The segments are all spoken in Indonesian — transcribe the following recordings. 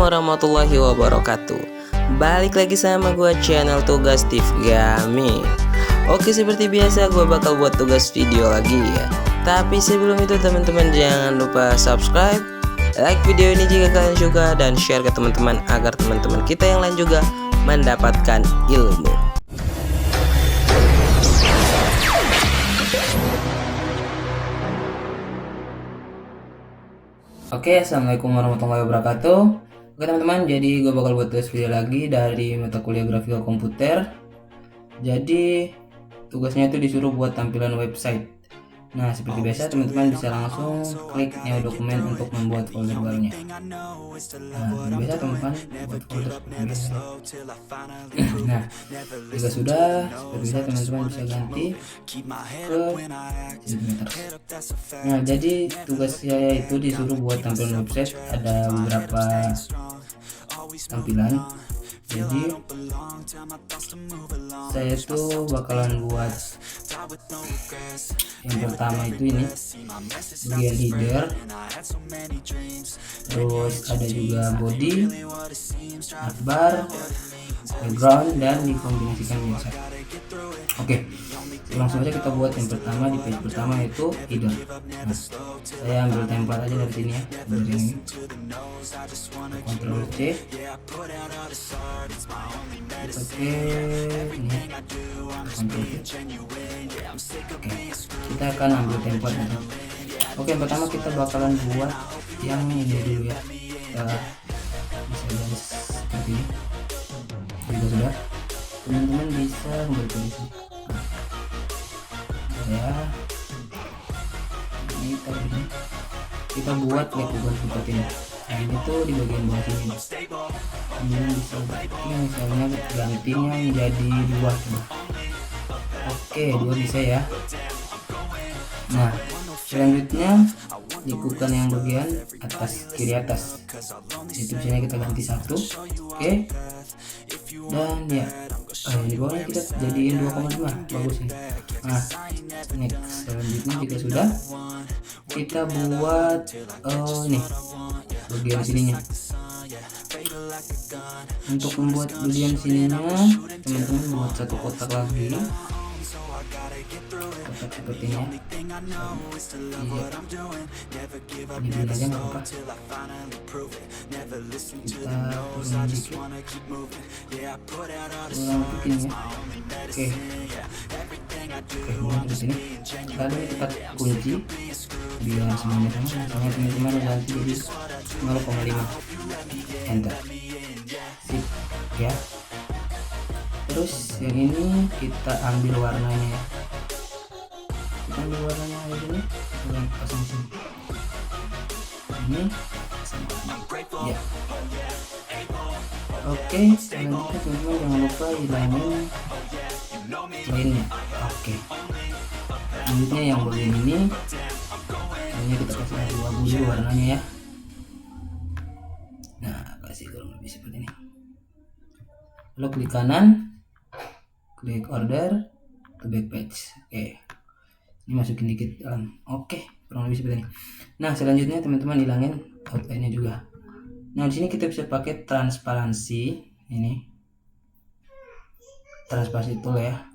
warahmatullahi wabarakatuh. Balik lagi sama gue channel Tugas Tips Gaming. Oke, seperti biasa gue bakal buat tugas video lagi ya. Tapi sebelum itu teman-teman jangan lupa subscribe, like video ini jika kalian suka, dan share ke teman-teman agar teman-teman kita yang lain juga mendapatkan ilmu. Oke, assalamualaikum warahmatullahi wabarakatuh. Oke teman-teman, jadi gue bakal buat tugas video lagi dari mata kuliah grafika komputer. Jadi tugasnya itu disuruh buat tampilan website. Nah, seperti biasa teman-teman bisa langsung klik new dokumen untuk membuat folder barunya. Nah, biasa teman-teman buat folder seperti biasa. Nah, jika sudah seperti biasa teman-teman bisa ganti ke centimeter. Nah, jadi tugas saya itu disuruh buat tampilan website, ada beberapa tampilan. Jadi saya tuh bakalan buat yang pertama itu ini bagian header, terus ada juga body, navbar, background, dan dikombinasikan biasa. Oke, langsung aja kita buat yang pertama. Di page pertama itu header. Nah, saya ambil template aja dari sini ya, dari sini. Ctrl C. Oke, ini Ctrl C. Oke, kita akan ambil template aja. Oke, yang pertama kita bakalan buat yang ini dulu ya. Kita bisa garis seperti ini. Jika sudah, teman-teman bisa kembali ke sini. Ya, ini tadi kita buat lekukan seperti ini. Nah, ini tuh di bagian bawah sini. Kemudian bisa ini misalnya gantinya menjadi 2 coba. Oke, 2 bisa ya. Nah, selanjutnya lekukan yang bagian atas, kiri atas. Itu misalnya kita ganti 1. Oke. Dan ya, di bawahnya kita jadiin 2,5. Bagus nih. Nah, next, selanjutnya jika sudah, kita buat ini bagian sininya. Untuk membuat bagian sininya, teman-teman buat satu kotak lagi, kotak seperti ini. Ini dulu aja nggak apa-apa. Kita turun dikit, kurang bikin ya. Oke, mulai dari sini. Lalu kita kunci biar semuanya sama. Misalnya teman-teman ganti jadi 0,5. Enter. Sip ya. Terus yang ini kita ambil warnanya ya. Kita ambil warnanya kayak gini, kita pasang sini. Ini ya. Oke, selanjutnya teman-teman jangan lupa hilangin lainnya. Oke. Selanjutnya yang bagian ini kita kasih abu-abu dulu warnanya ya. Nah, kasih kurang lebih seperti ini. Lalu klik kanan, klik order to back page. Oke, ini masukin dikit dalam. Oke, kurang lebih seperti ini. Nah, selanjutnya teman-teman hilangin outline-nya juga. Nah, di sini kita bisa pakai transparansi ini, transparansi tool ya.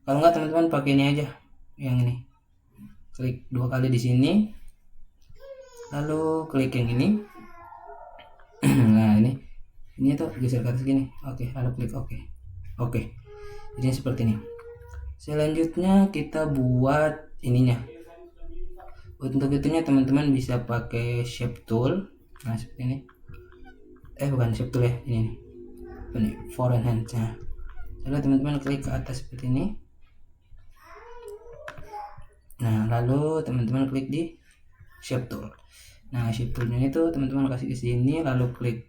Kalau enggak teman-teman pakai ini aja, yang ini. Klik 2 kali di sini, lalu klik yang ini. Nah, ini tuh geser ke atas gini. Oke, lalu klik oke. Oke, jadi seperti ini. Selanjutnya kita buat ininya. Untuk itunya teman-teman bisa pakai shape tool. Nah, seperti ini. Bukan shape tool ya, ini for enhance. Nah, lalu teman-teman klik ke atas seperti ini. Nah, lalu teman-teman klik di shape tool. Nah, shape toolnya itu teman-teman kasih ke sini, lalu klik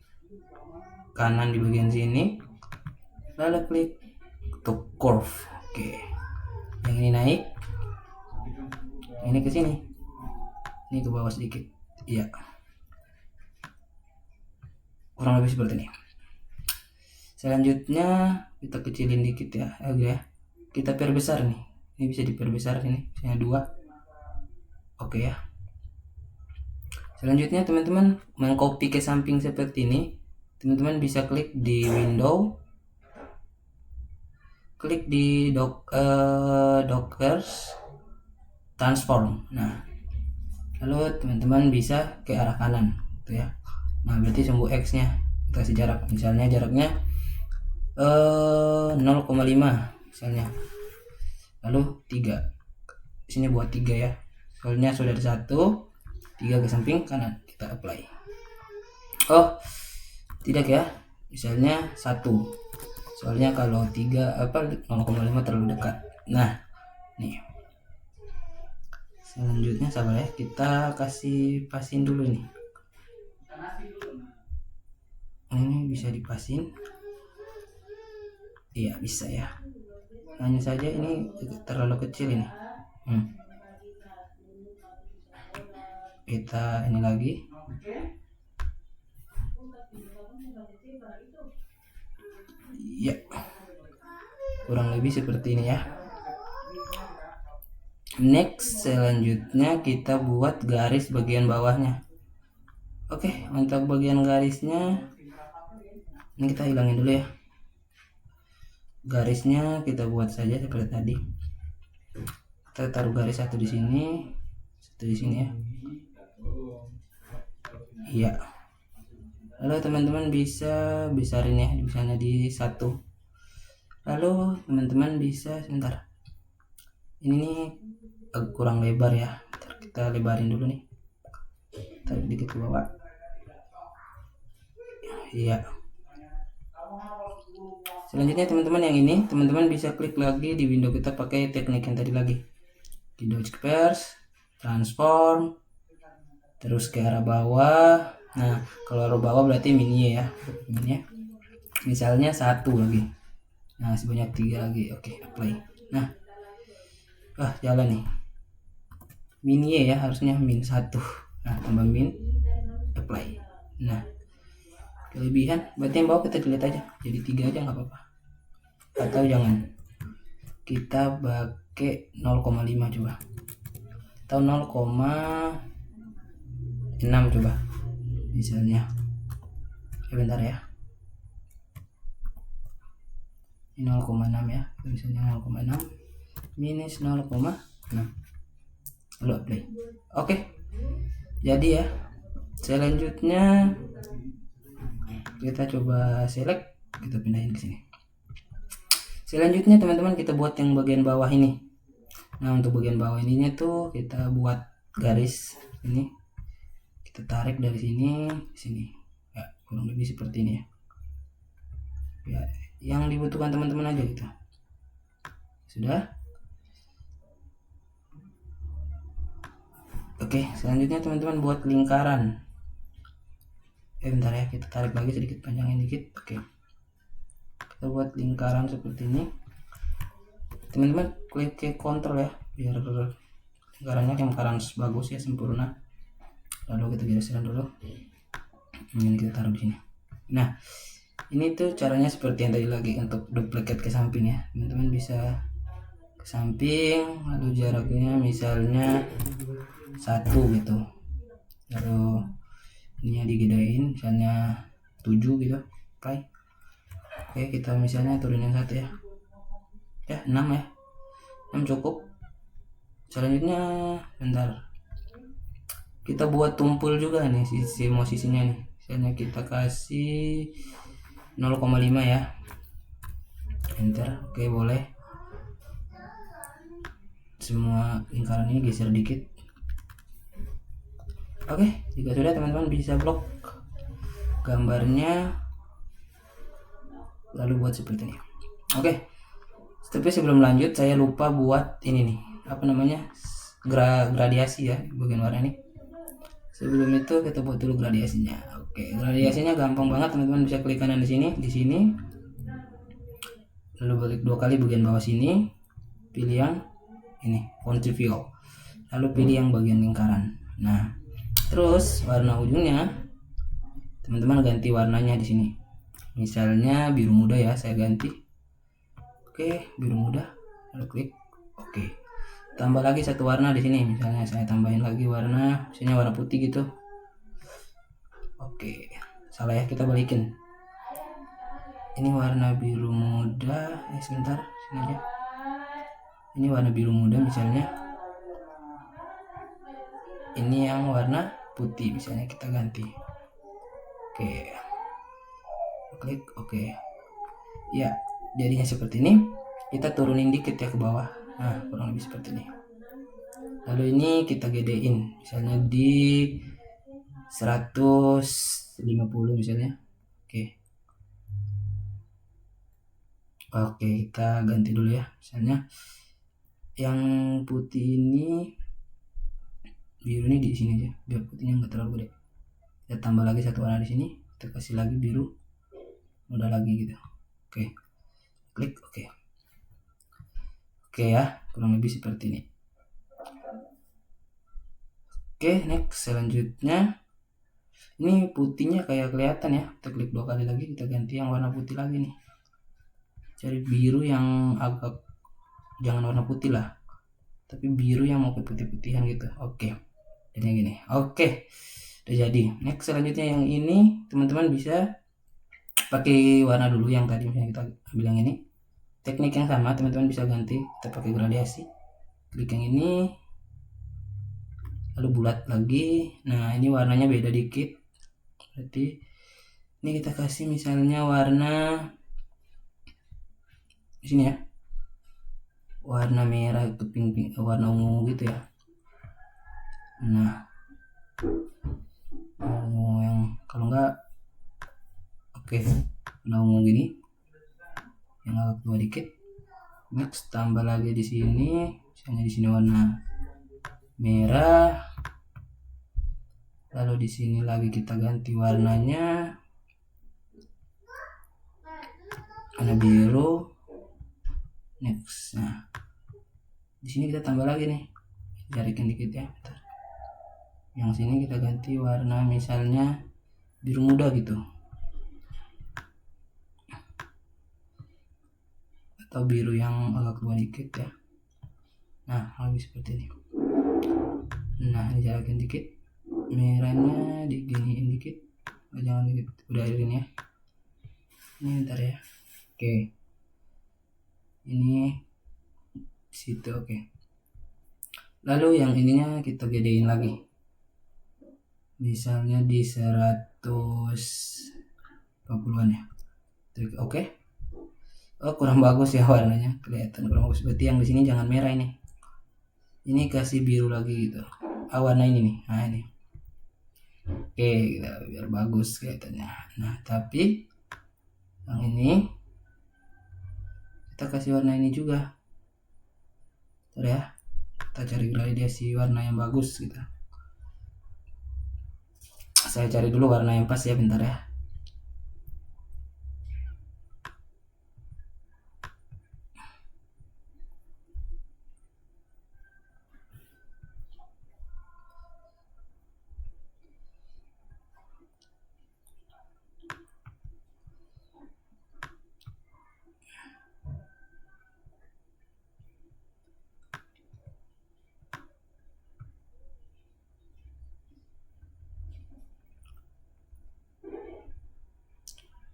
kanan di bagian sini, lalu klik to curve. Oke, yang ini naik, ini ke sini, ini ke bawah sedikit. Iya, kurang lebih seperti ini. Selanjutnya kita kecilin dikit ya, kita perbesar nih. Ini bisa diperbesar sini, misalnya 2. Oke ya. Selanjutnya teman-teman mengcopy ke samping seperti ini. teman-teman bisa klik di window, klik di Dockers transform. Nah, lalu teman-teman bisa ke arah kanan gitu ya. Nah, berarti sumbu X nya kita kasih jarak, misalnya jaraknya 0,5 misalnya, lalu 3 sini buat 3 ya, soalnya sudah ada 1, 3 ke samping kanan, kita apply. Oh tidak ya, misalnya 1, soalnya kalau 3 0,5 terlalu dekat. Nah nih, selanjutnya sabar ya, kita kasih pasin dulu nih. Ini bisa dipasin, iya bisa ya, hanya saja ini terlalu kecil ini. Kita ini lagi, ya kurang lebih seperti ini ya. Next, selanjutnya kita buat garis bagian bawahnya. Oke, untuk bagian garisnya ini kita hilangin dulu ya. Garisnya kita buat saja seperti tadi. Kita taruh garis satu di sini, satu di sini ya. Iya. Lalu teman-teman bisa besarin ya, misalnya di 1. Lalu teman-teman bisa, sebentar. Ini nih agak kurang lebar ya. Ntar kita lebarin dulu nih. Tarik dikit ke bawah. Iya. Selanjutnya teman-teman yang ini, teman-teman bisa klik lagi di window kita pakai teknik yang tadi lagi. Di Dockers, transform, terus ke arah bawah. Nah, kalau arah bawah berarti mini ya. Mini. Misalnya 1 lagi. Nah, sebanyak 3 lagi. Oke, apply. Nah. Jalan nih. Mini ya, harusnya min 1. Nah, tambah min, apply. Nah, kelebihan berarti yang bawah kita delete aja, jadi 3 aja nggak apa-apa, atau jangan, kita pakai 0,5 coba, atau 0,6 coba misalnya. Bentar ya, ini 0,6 ya, misalnya 0,6 minus 0,6, lalu apply. Oke, jadi ya, selanjutnya kita coba select, kita pindahin ke sini. Selanjutnya teman-teman kita buat yang bagian bawah ini. Nah, untuk bagian bawah ininya tuh kita buat garis ini, kita tarik dari sini ke sini ya, kurang lebih seperti ini ya, yang dibutuhkan teman-teman aja gitu. Sudah. Oke, selanjutnya teman-teman buat lingkaran. Bentar ya, kita tarik lagi sedikit, panjangin dikit. Oke, kita buat lingkaran seperti ini. Teman-teman klik ke kontrol ya, biar lingkarannya lingkaran bagus ya, sempurna. Lalu kita geser dulu, ini kita taruh di sini. Nah, ini tuh caranya seperti yang tadi lagi, untuk duplicate ke samping ya. Teman-teman bisa ke samping, lalu jaraknya misalnya 1 gitu, lalu ini digedein misalnya 7 gitu. Oke, kita misalnya turunin 1 ya, 6 ya, 6 cukup. Selanjutnya bentar, kita buat tumpul juga nih sisinya nih, misalnya kita kasih 0,5 ya, enter. Oke, boleh. Semua lingkaran ini geser dikit. Oke, jika sudah, teman-teman bisa blok gambarnya, lalu buat seperti ini. Oke, tapi sebelum lanjut saya lupa buat ini nih, apa namanya, gradiasi ya, bagian warna ini. Sebelum itu kita buat dulu gradiasinya. Oke, gradiasinya gampang banget, teman-teman bisa klik kanan di sini, lalu balik 2 kali bagian bawah sini, pilih yang ini font view, lalu pilih yang bagian lingkaran. Nah, terus warna ujungnya teman-teman ganti warnanya di sini, misalnya biru muda ya, saya ganti. Oke, biru muda, lalu klik oke. Tambah lagi 1 warna di sini, misalnya saya tambahin lagi warna, misalnya warna putih gitu. Oke, salah ya, kita balikin. ini warna biru muda, sebentar sini aja. Ini warna biru muda misalnya, ini yang warna putih misalnya, kita ganti. Oke, klik oke. Ya, jadinya seperti ini. Kita turunin dikit ya ke bawah. Nah, kurang lebih seperti ini. Lalu ini kita gedein, misalnya di 150 misalnya. Oke, kita ganti dulu ya. Misalnya yang putih ini, biru ini di sini aja, biar putihnya nggak terlalu gede. Kita tambah lagi satu warna di sini, kita kasih lagi biru muda lagi gitu. Oke, klik oke. Oke ya, kurang lebih seperti ini. Oke, next selanjutnya ini putihnya kayak kelihatan ya. Kita klik 2 kali lagi, kita ganti yang warna putih lagi nih. Cari biru yang agak, jangan warna putih lah, tapi biru yang mau putih-putihan gitu. Oke, jadinya gini. Oke, udah jadi. Next selanjutnya yang ini teman-teman bisa pakai warna dulu yang tadi, misalnya kita ambil yang ini. Teknik yang sama teman-teman bisa ganti, kita pakai gradiasi. Klik yang ini, lalu bulat lagi. Nah, ini warnanya beda dikit. Berarti ini kita kasih misalnya warna di sini ya, warna merah ke pink, warna ungu gitu ya. Nah, ungu yang kalau enggak, oke, warna ungu gini yang agak tua dikit. Next tambah lagi di sini, misalnya di sini warna merah. Lalu di sini lagi kita ganti warnanya warna biru. Next, nah di sini kita tambah lagi nih, carikan dikit ya. Bentar. Yang sini kita ganti warna misalnya biru muda gitu, atau biru yang agak tua dikit ya. Nah, lebih seperti ini. Nah, ini jarakin dikit, merahnya diginiin dikit, jangan dikit, udah ini ya. Ini bentar ya. Oke, ini situ. Oke, lalu yang ininya kita gedein lagi, misalnya di 120-an ya. Oke. Oh, kurang bagus ya warnanya, kelihatan kurang bagus. Berarti yang di sini jangan merah ini. Ini kasih biru lagi gitu. Warna ini nih. Nah, ini. Oke, biar bagus kelihatannya. Nah, tapi yang ini kita kasih warna ini juga. Bentar ya. Kita cari gradasi warna yang bagus gitu. Saya cari dulu warna yang pas ya, bentar ya.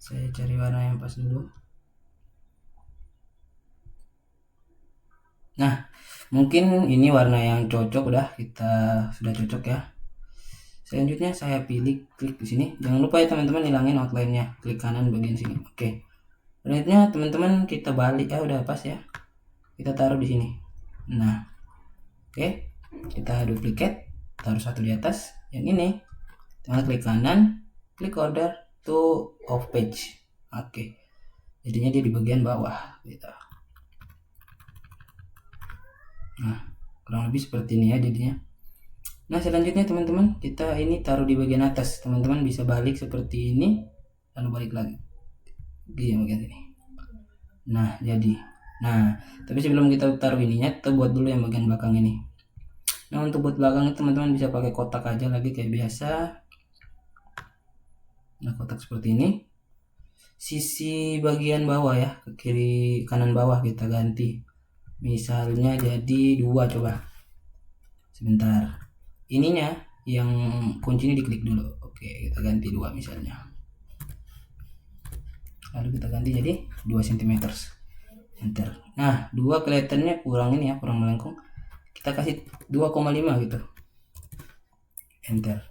Saya cari warna yang pas dulu. Nah, mungkin ini warna yang cocok, udah kita sudah cocok ya. Selanjutnya saya pilih, klik di sini. Jangan lupa ya teman-teman, hilangin outline-nya. Klik kanan bagian sini. Oke. Selanjutnya teman-teman kita balik ya, udah pas ya. Kita taruh di sini. Nah, oke. Kita duplicate, taruh satu di atas. Yang ini, teman klik kanan, klik order to off page. Oke. Jadinya dia di bagian bawah gitu. Nah, kurang lebih seperti ini ya jadinya. Nah, selanjutnya teman-teman, kita ini taruh di bagian atas. Teman-teman bisa balik seperti ini, lalu balik lagi di bagian sini. Nah, jadi. Nah, tapi sebelum kita taruh ininya, kita buat dulu yang bagian belakang ini. Nah, untuk buat belakangnya teman-teman bisa pakai kotak aja lagi kayak biasa. Nah, kotak seperti ini. Sisi bagian bawah ya, ke kiri kanan bawah kita ganti. Misalnya jadi 2 coba. Sebentar. Ininya yang kunci ini diklik dulu. Oke, kita ganti 2 misalnya. lalu kita ganti jadi 2 cm, enter. Nah 2 kelihatannya kurang ini ya, kurang melengkung, kita kasih 2,5 gitu, enter,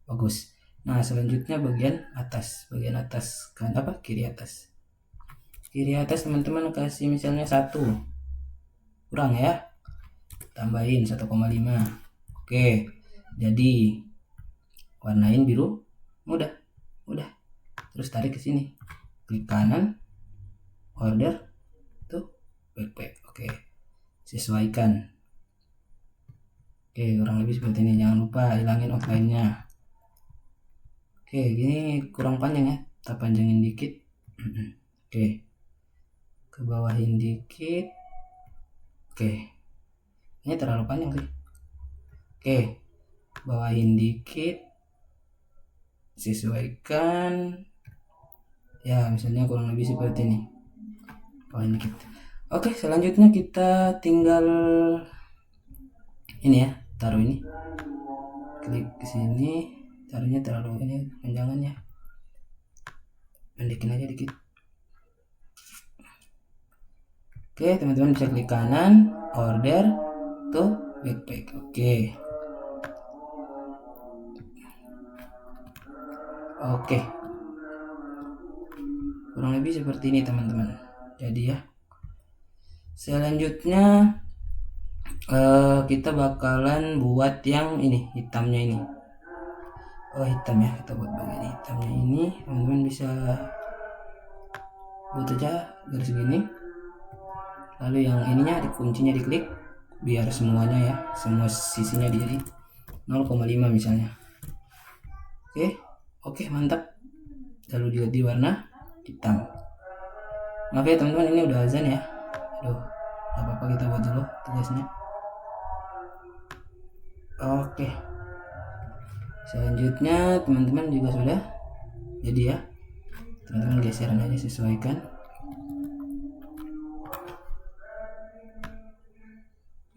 bagus. Nah selanjutnya bagian atas kan apa, kiri atas teman-teman kasih misalnya 1, kurang ya, tambahin 1,5. Oke, jadi warnain biru, udah. Terus tarik ke sini, klik kanan, order, tuh backpack. Oke, sesuaikan. Oke, kurang lebih seperti ini. Jangan lupa hilangin outline-nya. Oke, gini kurang panjang ya, kita panjangin dikit. Oke, ke bawahin dikit. Oke, ini terlalu panjang sih. Oke, bawahin dikit, sesuaikan ya, misalnya kurang lebih seperti ini, bawahin dikit. Oke, selanjutnya kita tinggal ini ya, taruh ini, klik ke sini, taruhnya terlalu ini panjangannya, pendekin aja dikit. Oke, teman-teman bisa klik kanan, order, tuh backpack. Oke, kurang lebih seperti ini teman-teman. Jadi ya, selanjutnya kita bakalan buat yang ini, hitamnya ini. Hitam ya, kita buat bagian hitamnya ini. Teman-teman bisa buat aja garis gini, lalu yang ininya kuncinya diklik biar semuanya ya, semua sisinya jadi 0,5 misalnya. Oke, mantap. Lalu diganti warna hitam. Maaf ya teman-teman, ini udah azan ya. Aduh, gak apa-apa, kita buat dulu tugasnya. Oke, selanjutnya teman-teman juga sudah jadi ya. Teman-teman geseran aja, sesuaikan.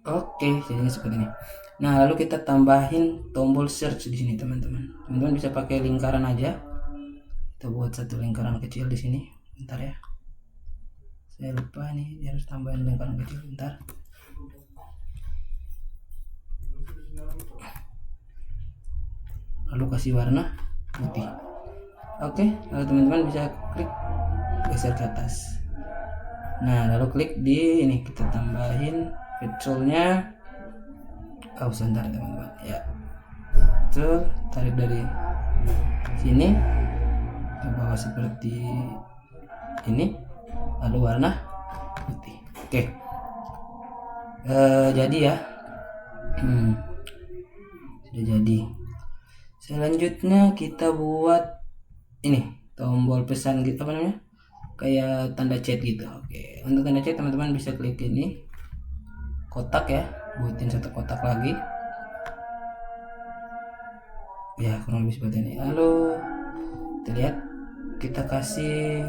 Oke, jadinya seperti ini. Nah, lalu kita tambahin tombol search di sini teman-teman. Teman-teman bisa pakai lingkaran aja. Kita buat satu lingkaran kecil di sini. Bentar ya. Saya lupa nih, harus tambahin lingkaran kecil, bentar. Lalu kasih warna putih. Oke, lalu teman-teman bisa klik geser ke atas. Nah, lalu klik di ini, kita tambahin petrolnya. Sebentar teman-teman ya, tuh tarik dari sini ke bawah seperti ini, lalu warna putih. Oke, jadi ya, sudah jadi. Selanjutnya kita buat ini tombol pesan gitu, apa namanya, kayak tanda chat gitu. Oke, untuk tanda chat teman-teman bisa klik ini kotak ya, buatin satu kotak lagi ya, kurang lebih seperti ini. Lalu kita lihat, kita kasih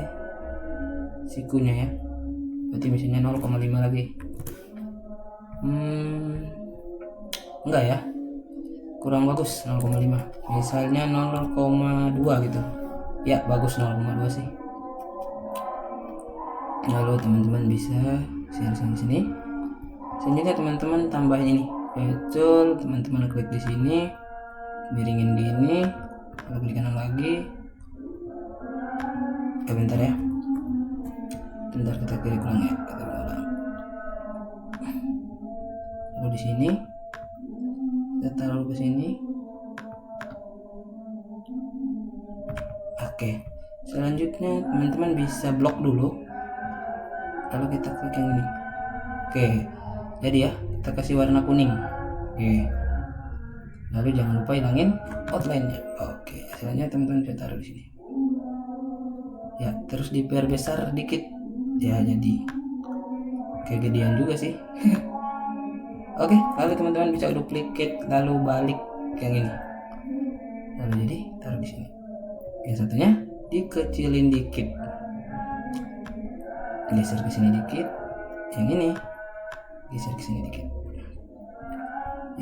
sikunya ya, berarti misalnya 0,5 lagi. Enggak ya, kurang bagus, 0,5 misalnya 0,2 gitu ya, bagus 0,2 sih. Lalu teman-teman bisa share sini. Selanjutnya teman-teman tambahin ini pecul, teman-teman klik di sini, miringin gini, lalu klik kanan lagi. Bentar ya, bentar, kita klik ulang ya, kita ulang. Lalu di sini kita taruh ke sini. Oke, selanjutnya teman-teman bisa blok dulu, lalu kita klik yang ini. Oke, jadi ya, kita kasih warna kuning. Oke, lalu jangan lupa hilangin outline-nya. Oke, selanjutnya teman-teman bisa taruh di sini ya, terus diperbesar dikit ya, jadi kegedean juga sih. Oke, lalu teman-teman bisa duplicate, lalu balik yang ini, lalu jadi taruh di sini. Yang satunya dikecilin dikit, geser ke sini dikit, yang ini geser ke sini dikit.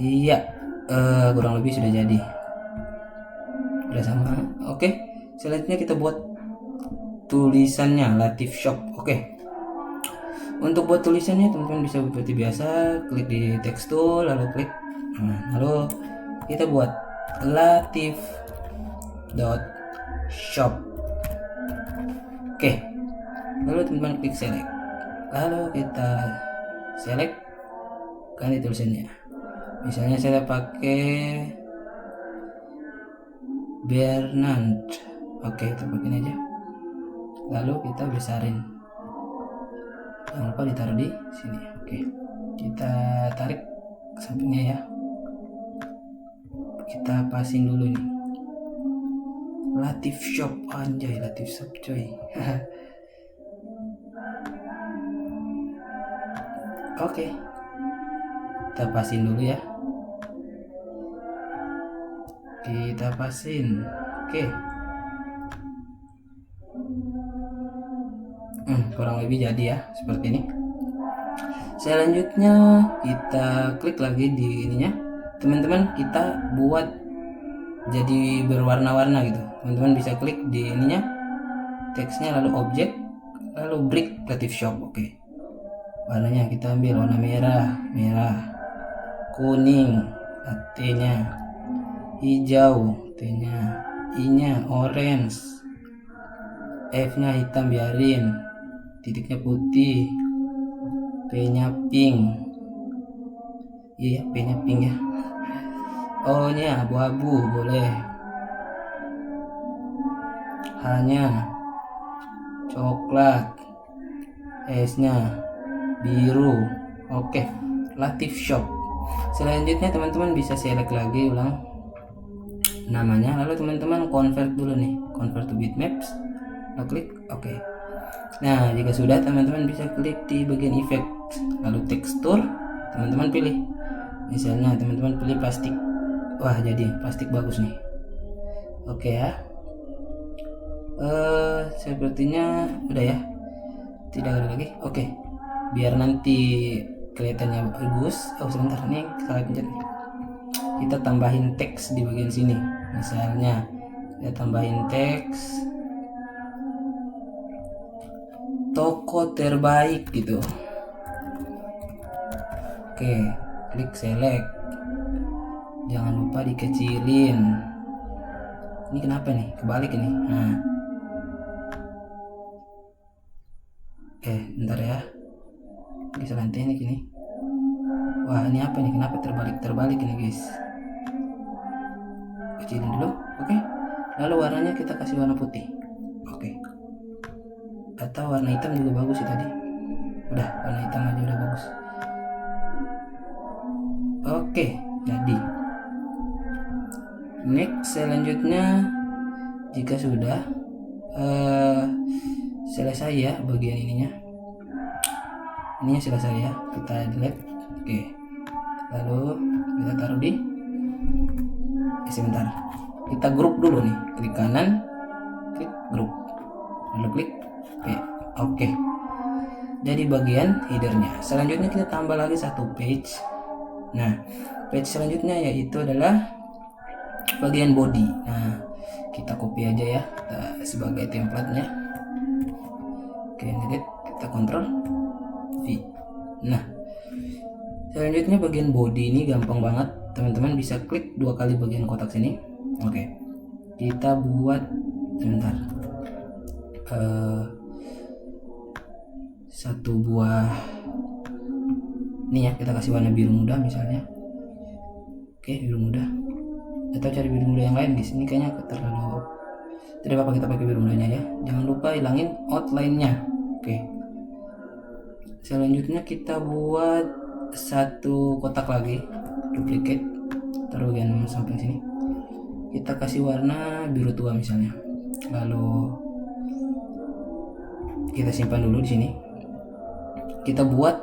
Iya, kurang lebih sudah jadi, udah sama. Oke, selanjutnya kita buat tulisannya Latif Shop. Oke. Untuk buat tulisannya teman-teman bisa seperti biasa, klik di tekstur lalu klik. Lalu kita buat latif.shop. Oke. Lalu teman-teman klik select. Lalu kita select ganti tulisannya. Misalnya saya pakai Bernard. Oke, kita pakai aja. Lalu kita besarin. Jangan lupa ditaruh di sini. Oke, kita tarik ke sampingnya ya. Kita pasin dulu nih. Latif Shop, anjay, Latif Shop coy. Oke, kita pasin dulu ya. Kita pasin. Oke. Kurang lebih jadi ya seperti ini. Selanjutnya kita klik lagi di ininya. Teman-teman, kita buat jadi berwarna-warna gitu. Teman-teman bisa klik di ininya, teksnya, lalu objek, lalu brick Latif Shop. Oke. Warnanya kita ambil warna merah, kuning, T-nya, hijau, T-nya, I-nya orange, F-nya hitam biarin, titiknya putih, P-nya pink. Iya, P-nya pink ya. O-nya abu-abu boleh. H-nya coklat, S-nya biru. Oke, Latif Shop. Selanjutnya teman-teman bisa select lagi ulang namanya, lalu teman-teman convert dulu nih, convert to bitmaps, lalu klik oke. Nah, jika sudah teman-teman bisa klik di bagian efek, lalu tekstur, teman-teman pilih. Misalnya teman-teman pilih plastik. Wah, jadi plastik bagus nih. Oke ya. Sepertinya udah ya. Tidak ada lagi. Oke. Biar nanti kelihatannya bagus. Oh, sebentar nih, salah pencet nih. Kita tambahin teks di bagian sini. Misalnya kita tambahin teks toko terbaik gitu. Oke, klik select. Jangan lupa dikecilin. Ini kenapa nih? Kebalik ini. Nah. Bentar ya. Bisa lantai ini gini. Wah, ini apa nih? Kenapa terbalik ini, guys? Kecilin dulu. Oke. Lalu warnanya kita kasih warna putih. Oke. Atau warna hitam juga bagus sih tadi. Udah, warna hitam aja udah bagus. Oke, jadi next, selanjutnya jika sudah selesai ya bagian ininya selesai ya, kita delete. Oke, lalu kita taruh di sebentar, kita grup dulu nih, klik kanan, klik grup, lalu klik oke. Jadi bagian headernya. Selanjutnya kita tambah lagi satu page. Nah, page selanjutnya yaitu adalah bagian body. Nah, kita copy aja ya, sebagai template-nya. Oke, edit, kita kontrol V. Nah, selanjutnya bagian body ini gampang banget. Teman-teman bisa klik 2 kali bagian kotak sini. Oke, kita buat sebentar. Satu buah ini ya, kita kasih warna biru muda misalnya. Oke, biru muda, atau cari biru muda yang lain, guys. Ini kayaknya terlalu, tidak apa-apa, kita pakai biru mudanya ya. Jangan lupa hilangin outline-nya. Oke, selanjutnya kita buat satu kotak lagi, duplicate, taruh bagian samping sini. Kita kasih warna biru tua misalnya, lalu kita simpan dulu di sini. Kita buat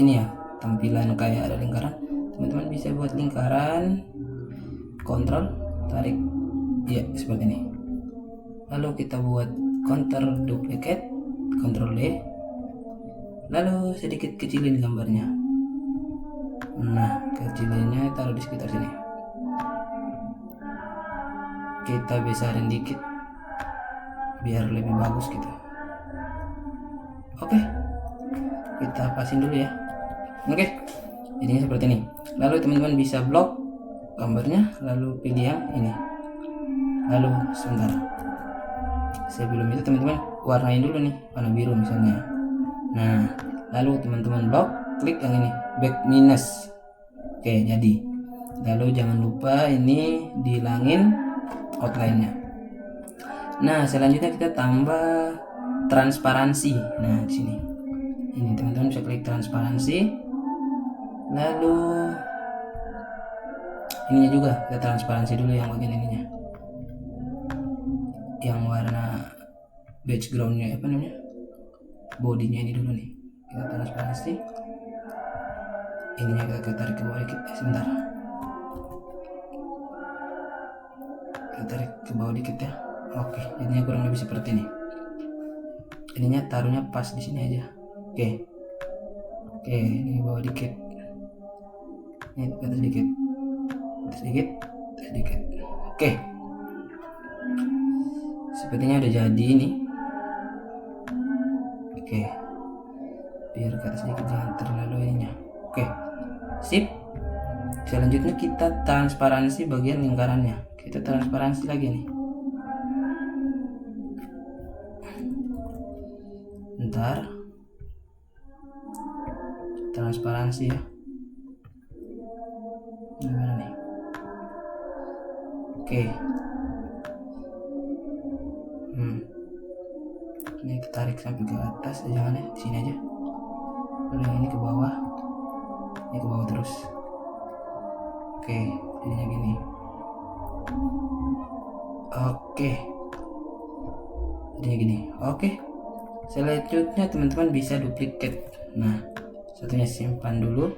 ini ya, tampilan kayak ada lingkaran. Teman-teman bisa buat lingkaran, kontrol, tarik ya seperti ini. Lalu kita buat counter duplicate, kontrol D, lalu sedikit kecilin gambarnya. Nah, kecilinnya taruh di sekitar sini. Kita besarin dikit biar lebih bagus gitu. Oke, kita pasin dulu ya. Oke, jadinya seperti ini. Lalu teman-teman bisa blok gambarnya, lalu pilih yang ini. Lalu sebentar, sebelum itu teman-teman warnain dulu nih, warna biru misalnya. Nah, lalu teman-teman blok, klik yang ini, back minus. Oke, jadi. Lalu jangan lupa ini dihilangin outline-nya. Nah, selanjutnya kita tambah transparansi. Nah, di sini. Ini teman-teman bisa klik transparansi. Lalu ininya juga kita transparansi dulu yang bagian ininya. Yang warna backgroundnya apa namanya? Bodinya ini dulu nih. Kita transparansi. Ininya kita tarik ke bawah dikit. Sebentar. Kita tarik ke bawah dikit ya. Oke, jadinya kurang lebih seperti ini. Ininya taruhnya pas di sini aja. Oke, ini bawah dikit. Ini ke atas dikit, sedikit. Oke, sepertinya udah jadi ini. Oke, biar ke atas dikit, jangan terlalu ininya. Oke, sip. Selanjutnya kita transparansi bagian lingkarannya. Kita transparansi lagi nih. Bentar, transparansi ya. Gimana nih? Oke. Ini kita tarik sampai ke atas, jangan ya, di sini aja. Lalu yang ini ke bawah. Ini ke bawah terus. Oke, jadinya gini. Oke. Jadinya gini. Oke. Selanjutnya teman-teman bisa duplicate. Nah, satunya simpan dulu.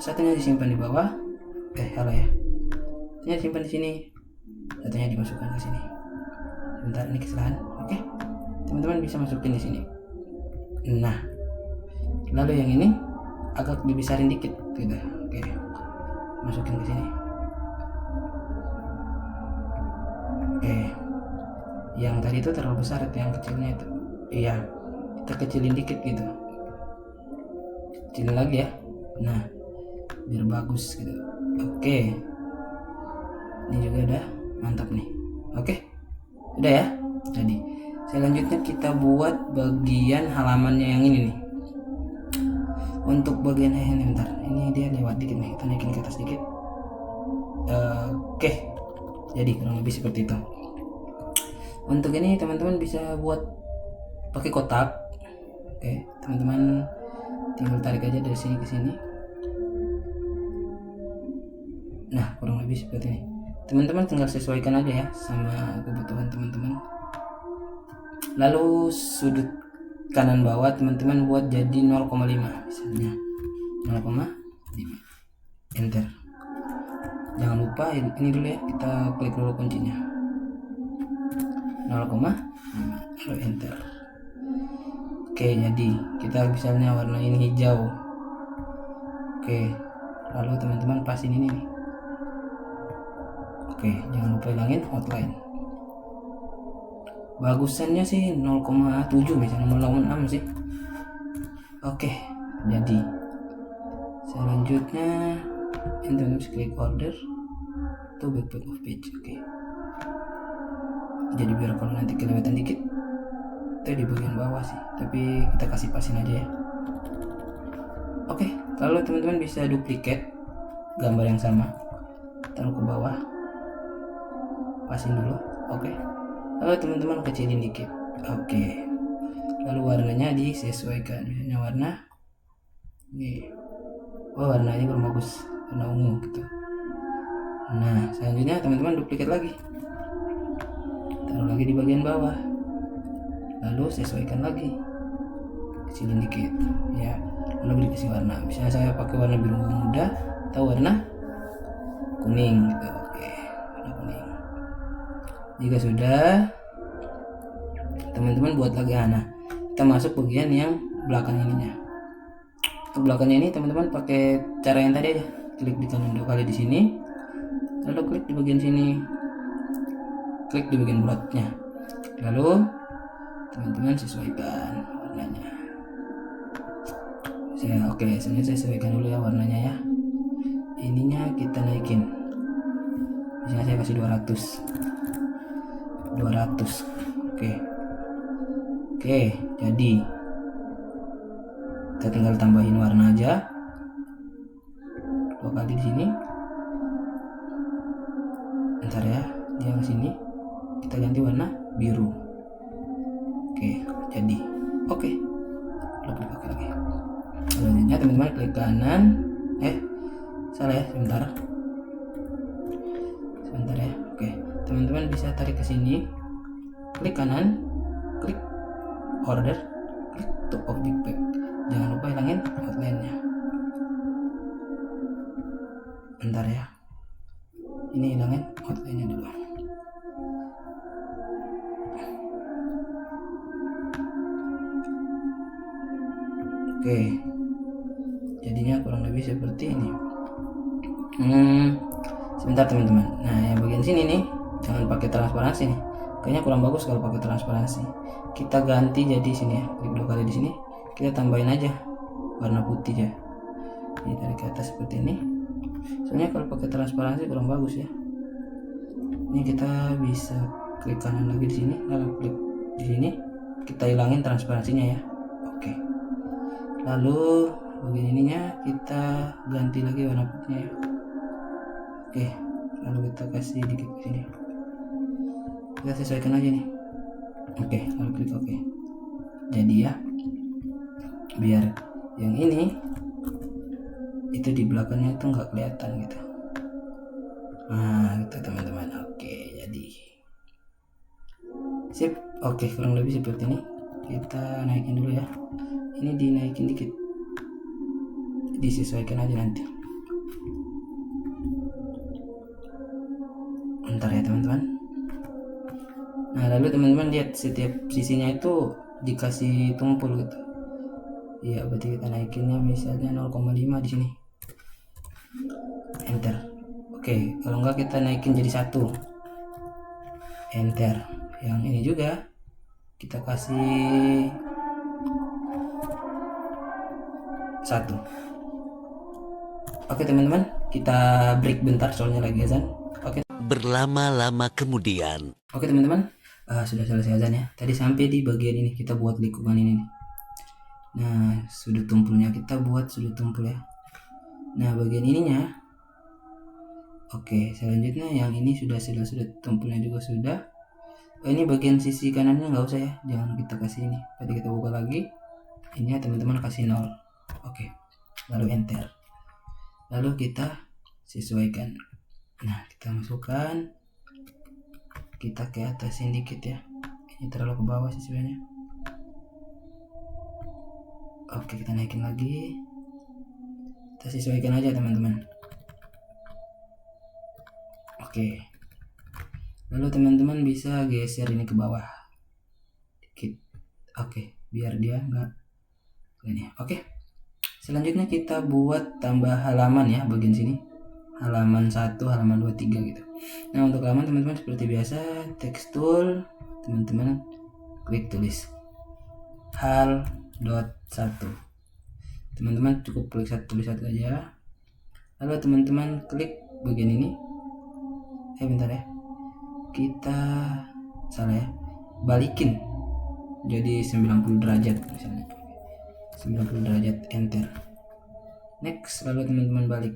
Satunya disimpan di bawah. Halo ya. Satunya disimpan di sini. Satunya dimasukkan ke sini. Sebentar, ini kesalahan. Oke. Teman-teman bisa masukin di sini. Nah, lalu yang ini agak dibesarin dikit gitu. Oke. Masukin ke sini. Oke. Yang tadi itu terlalu besar, itu yang kecilnya itu. Iya. Kita kecilin dikit gitu. Kecilin lagi ya. Nah, biar bagus gitu. Oke, ini juga udah mantap nih. Oke, udah ya. Jadi selanjutnya kita buat bagian halamannya yang ini nih. Untuk bagian ini bentar, ini dia lewat dikit nih, kita naikin ke atas dikit. Oke, jadi kurang lebih seperti itu. Untuk ini teman-teman bisa buat pakai kotak. Oke, teman-teman tinggal tarik aja dari sini ke sini. Nah, kurang lebih seperti ini. Teman-teman tinggal sesuaikan aja ya sama kebutuhan teman-teman. Lalu sudut kanan bawah teman-teman buat jadi 0,5 misalnya. 0,5. Enter. Jangan lupa ini dulu ya, kita klik dulu kuncinya. 0,5. Lalu enter. Oke, jadi kita misalnya warna ini hijau. Oke. Lalu teman-teman pasin ini nih. Oke, jangan lupa hilangin outline. Bagusannya sih 0,7 misalnya, 0,6 sih. Oke, jadi selanjutnya teman-teman klik order atau back of page. Oke, jadi biar kalau nanti kelewatan dikit itu di bagian bawah sih, tapi kita kasih pasin aja ya. Oke, lalu teman-teman bisa duplicate gambar yang sama, taruh ke bawah, pasin dulu. Oke, lalu teman-teman kecilin dikit. Oke, lalu warnanya disesuaikan, misalnya warna ini. Oh, warna ini kurang bagus, warna ungu gitu. Nah, selanjutnya teman-teman duplicate lagi, taruh lagi di bagian bawah, lalu sesuaikan lagi, kecilin dikit ya, lalu dikasih warna. Misalnya saya pakai warna biru muda atau warna kuning gitu. Oke, warna kuning. Jika sudah, teman-teman buat lagi. Nah, kita masuk bagian yang belakang ininya. Untuk belakangnya ini teman-teman pakai cara yang tadi aja, klik di kanan 2 kali di sini, lalu klik di bagian sini, klik di bagian bulatnya, lalu teman-teman sesuaikan warnanya. Oke, saya sesuaikan dulu ya warnanya ya. Ininya kita naikin, misalnya saya kasih 200. Oke, jadi kita tinggal tambahin warna aja 2 kali di sini. Bentar ya, yang sini kita ganti warna biru. Oke, jadi oke. Lebih pakai lagi. Selanjutnya teman-teman klik kanan. Salah ya, sebentar ya. Oke, teman-teman bisa tarik ke sini, klik kanan, klik order, klik to object pack. Jangan lupa hilangin outline-nya. Bentar ya, ini hilangin outline-nya dulu. Oke, jadinya kurang lebih seperti ini. Sebentar teman-teman. Nah, yang bagian sini nih jangan pakai transparansi nih. Kayaknya kurang bagus kalau pakai transparansi. Kita ganti jadi sini ya. Klik 2 kali di sini. Kita tambahin aja warna putih ya. Ini dari ke atas seperti ini. Soalnya kalau pakai transparansi kurang bagus ya. Ini kita bisa klik kanan lagi di sini, lalu klik di sini. Kita hilangin transparansinya ya. Oke. Lalu bagian ininya kita ganti lagi warna putihnya ya. Oke, lalu kita kasih dikit ke sini. Kita sesuaikan aja nih. Oke, lalu klik oke. Jadi ya, biar yang ini itu di belakangnya itu nggak kelihatan gitu. Nah, gitu teman-teman. Oke, jadi sip. Oke, kurang lebih seperti ini. Kita naikin dulu ya. Ini dinaikin dikit. Disesuaikan aja nanti. Bentar ya teman-teman. Nah, lalu teman-teman lihat setiap sisinya itu dikasih tumpul gitu. Iya, berarti kita naikinnya misalnya 0,5 di sini. Enter. Oke, kalau enggak kita naikin jadi 1. Enter. Yang ini juga kita kasih 1. Oke teman-teman, kita break bentar soalnya lagi azan. Oke. Berlama-lama kemudian. Oke teman-teman, sudah selesai azan ya. Tadi sampai di bagian ini kita buat lingkungan ini nih. Nah, sudut tumpulnya kita buat sudut tumpul ya. Nah, bagian ininya. Oke, selanjutnya yang ini sudah sudut tumpulnya juga sudah. Ini bagian sisi kanannya nggak usah ya, jangan kita kasih ini. Tadi kita buka lagi. Ini ya teman-teman kasih 0. Oke, lalu enter. Lalu kita sesuaikan. Nah, kita masukkan. Kita ke atasin dikit ya. Ini terlalu ke bawah sih sebenarnya. Oke, kita naikin lagi. Kita sesuaikan aja teman-teman. Oke. Lalu teman-teman bisa geser ini ke bawah dikit. Oke, biar dia enggak ini. Oke. Selanjutnya kita buat tambah halaman ya bagian sini. Halaman 1, halaman 2, 3 gitu. Nah, untuk halaman teman-teman seperti biasa, text tool, teman-teman klik tulis hal.1. Teman-teman cukup klik tulis satu aja. Lalu teman-teman klik bagian ini. Bentar ya. Kita salah ya. Balikin jadi 90 derajat misalnya. 90 derajat, enter. Next, lalu teman-teman balik.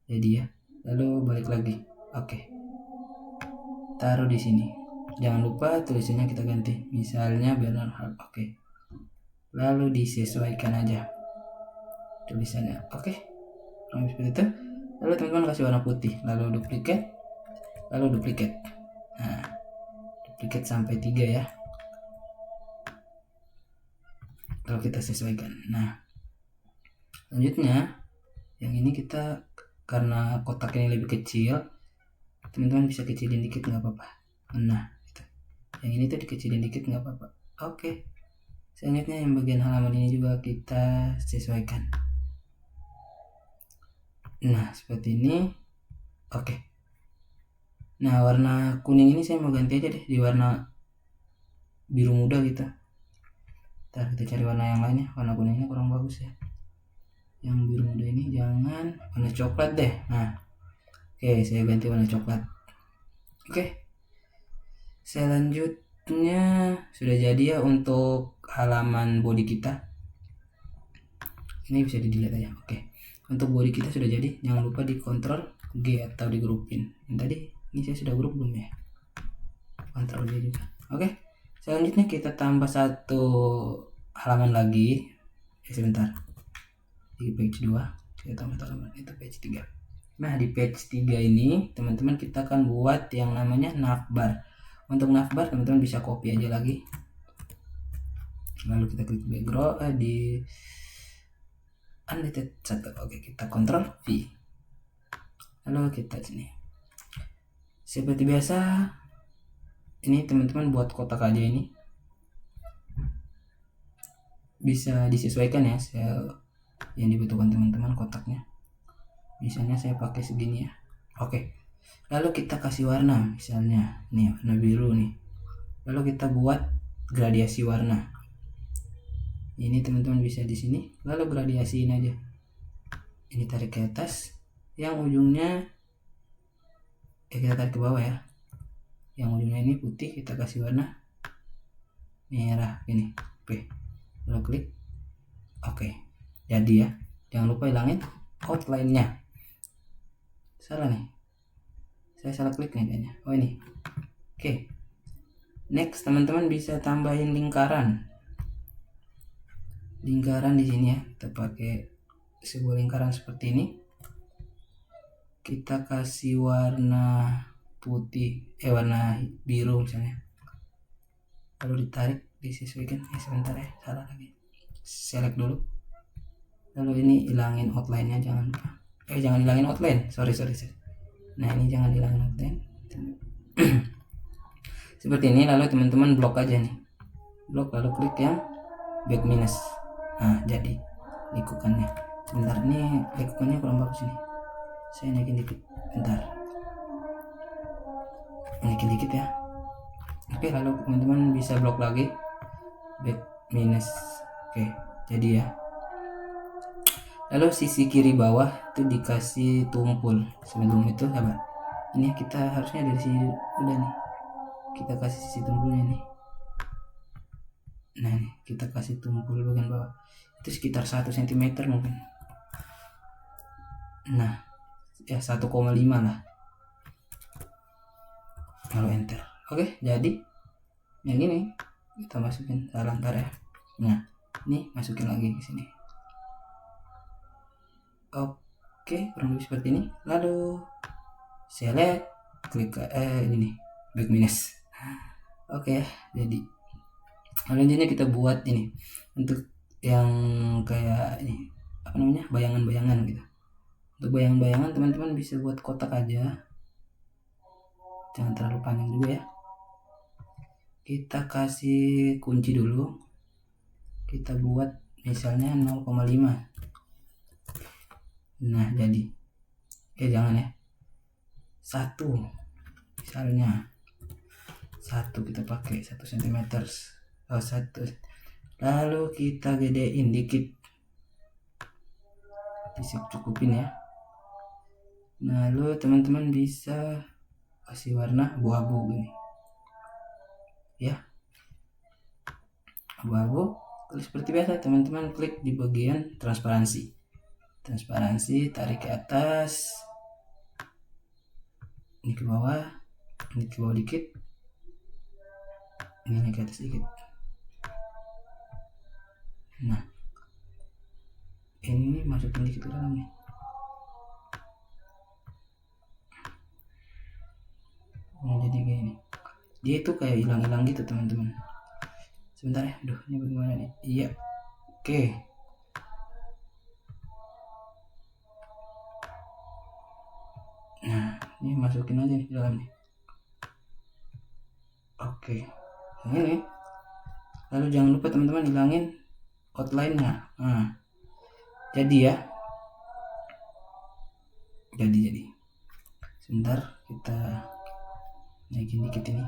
Jadi ya. Lalu balik lagi. Oke. Taruh di sini. Jangan lupa tulisannya kita ganti. Misalnya Bernard. Oke. Lalu disesuaikan aja tulisannya. Oke. Seperti itu. Lalu teman-teman kasih warna putih. Lalu duplikat. Nah, duplikat sampai 3 ya. Lalu kita sesuaikan. Nah, selanjutnya yang ini kita karena kotak ini lebih kecil, teman-teman bisa kecilin dikit nggak apa-apa. Nah, gitu. Yang ini tuh dikecilin dikit nggak apa-apa. Oke. Selanjutnya yang bagian halaman ini juga kita sesuaikan. Nah, seperti ini. Oke. Nah, warna kuning ini saya mau ganti aja deh di warna biru muda gitu. Ntar kita cari warna yang lainnya, warna kuningnya kurang bagus ya. Yang biru muda ini jangan, warna coklat deh. Nah, oke, saya ganti warna coklat. Oke, selanjutnya sudah jadi ya untuk halaman body kita. Ini bisa di delete aja. Oke, untuk body kita sudah jadi. Jangan lupa di Ctrl G atau di grupin. Yang tadi ini saya sudah grup belum ya? Ctrl G juga. Oke, selanjutnya kita tambah satu halaman lagi. Sebentar, di page 2 kita tambah halaman, itu page 3. Nah, di page 3 ini teman-teman kita akan buat yang namanya navbar. Untuk navbar teman-teman bisa copy aja lagi, lalu kita klik background di unlisted satu. Oke, kita Ctrl V, lalu kita sini. Seperti biasa, ini teman-teman buat kotak aja, ini bisa disesuaikan ya yang dibutuhkan teman-teman kotaknya. Misalnya saya pakai segini ya. Oke, lalu kita kasih warna, misalnya nih warna biru nih. Lalu kita buat gradiasi warna. Ini teman-teman bisa di sini, lalu gradiasiin aja. Ini tarik ke atas, yang ujungnya kita tarik ke bawah ya. Yang ujungnya ini putih, kita kasih warna merah ini. Oke, lalu klik. Oke, jadi ya. Jangan lupa hilangin outline-nya. Salah nih, saya salah klik nih kayaknya. Oh ini. Oke, next teman-teman bisa tambahin lingkaran di sini ya. Kita pakai sebuah lingkaran seperti ini. Kita kasih warna putih, warna biru misalnya. Lalu ditarik, disesuaikan. Sebentar ya, salah lagi. Select dulu. Lalu ini hilangin outline-nya, jangan lupa. Jangan hilangin outline. Sorry. Nah, ini jangan hilangin outline. Seperti ini. Lalu teman-teman blok aja nih. Blok, lalu klik yang back minus. Nah, jadi lekukannya. Sebentar, ini lekukannya kurang bagus nih. Saya naikin dikit. Bentar. Naikin dikit ya. Oke, lalu teman-teman bisa blok lagi. Back minus. Oke, jadi ya. Lalu sisi kiri bawah itu dikasih tumpul. Sebelum itu apa? Ini kita harusnya dari sini udah nih. Kita kasih sisi tumpulnya nih. Nah, nih, kita kasih tumpul bagian bawah. Itu sekitar 1 cm mungkin. Nah, ya 1,5 lah. Lalu enter. Oke, jadi yang ini kita masukin salah ntar ya. Nah, ini masukin lagi ke sini. Oke, kurang lebih seperti ini. Lalu select, klik ini nih, back minus. Oke, jadi selanjutnya kita buat ini untuk yang kayak ini, apa namanya, bayangan-bayangan gitu. Untuk bayangan-bayangan teman-teman bisa buat kotak aja, jangan terlalu panjang juga ya. Kita kasih kunci dulu, kita buat misalnya 0,5. Nah, jadi jangan ya, 1 misalnya, 1 kita pakai 1 cm. 1. Lalu kita gedein dikit, bisa cukupin ya. Lalu teman-teman bisa kasih warna abu-abu gini ya, abu-abu. Seperti biasa teman-teman klik di bagian transparansi, tarik ke atas, ini ke bawah dikit, ini ke atas dikit. Nah, ini masukin dikit ke dalam nih. Jadi gini, dia itu kayak hilang-hilang gitu teman-teman. Sebentar ya, aduh ini bagaimana nih? Iya, oke. Nah, ini masukin aja nih di dalam nih. Oke, ini. Lalu jangan lupa teman-teman hilangin outline-nya. Nah, jadi ya. Jadi. Sebentar, kita naikin dikit ini.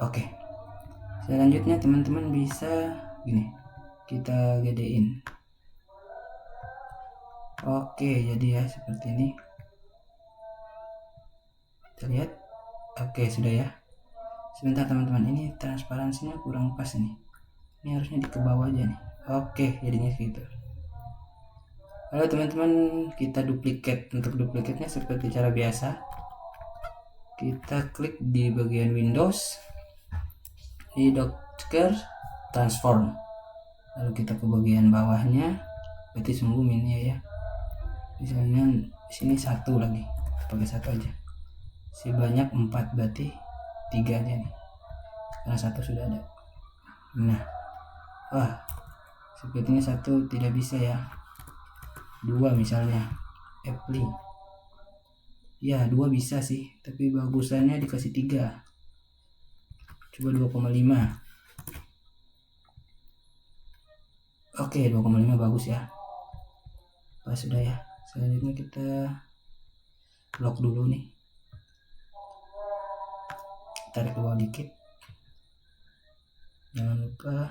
Oke. Selanjutnya teman-teman bisa gini, kita gedein. Oke, jadi ya seperti ini. Kita lihat. Oke, sudah ya. Sebentar teman-teman, ini transparansinya kurang pas nih. Ini harusnya di ke bawah aja nih. Oke, jadinya gitu. Lalu teman-teman, kita duplikat. Untuk duplikatnya seperti cara biasa, kita klik di bagian Windows, di Docker Transform, lalu kita ke bagian bawahnya, berarti sungguh ini ya, misalnya sini satu lagi, pakai satu aja, sebanyak 4 berarti 3 aja nih, karena satu sudah ada. Nah, wah, sepertinya satu tidak bisa ya, 2 misalnya, apply ya, 2 bisa sih, tapi bagusannya dikasih 3. Coba 2,5. Oke, 2,5 bagus ya. Pas sudah ya. Selanjutnya kita lock dulu nih. Tarik ke bawah dikit. Jangan lupa.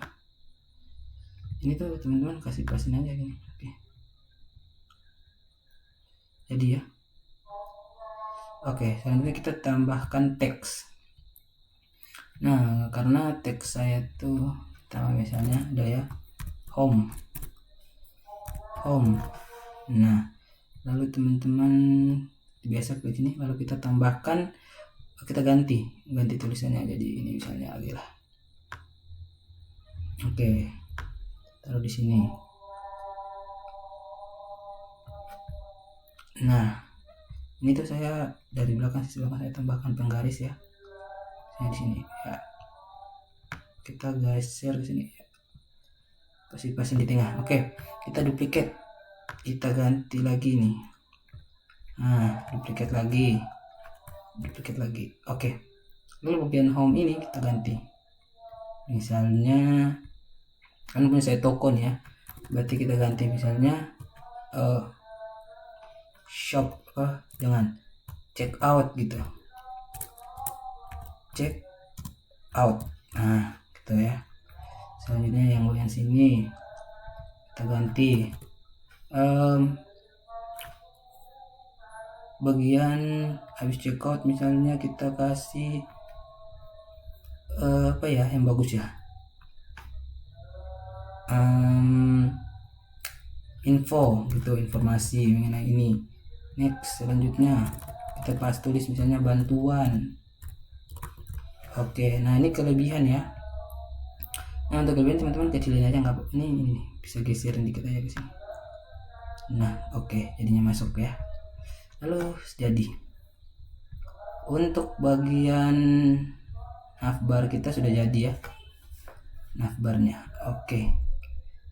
Ini tuh teman-teman kasih pasin aja gini. Oke. Jadi ya. Oke, selanjutnya kita tambahkan teks. Nah, karena teks saya tuh tambah misalnya ada ya, home. Nah, lalu teman-teman biasa klik ini, lalu kita tambahkan, kita ganti tulisannya jadi ini misalnya lagi lah. Oke, taruh di sini. Nah, ini tuh saya dari belakang saya tambahkan penggaris ya. Saya di sini ya. Kita geser ke sini. Pasin di tengah. Oke, kita duplikat. Kita ganti lagi nih. Nah, duplikat lagi. Oke. Lalu bagian home ini kita ganti. Misalnya kan punya saya token ya. Berarti kita ganti misalnya shop, jangan, check out gitu. Check out. Nah, gitu ya. Selanjutnya yang bagian sini kita ganti bagian habis checkout misalnya kita kasih apa ya yang bagus ya, info gitu, informasi mengenai ini. Next, selanjutnya kita tulis misalnya bantuan. Oke, nah ini kelebihan ya. Nah, untuk kelebihan teman-teman kecilin aja, nggak ini bisa geserin dikit aja ke sini. Nah, oke, jadinya masuk ya. Lalu jadi untuk bagian navbar kita sudah jadi ya, navbarnya. Oke,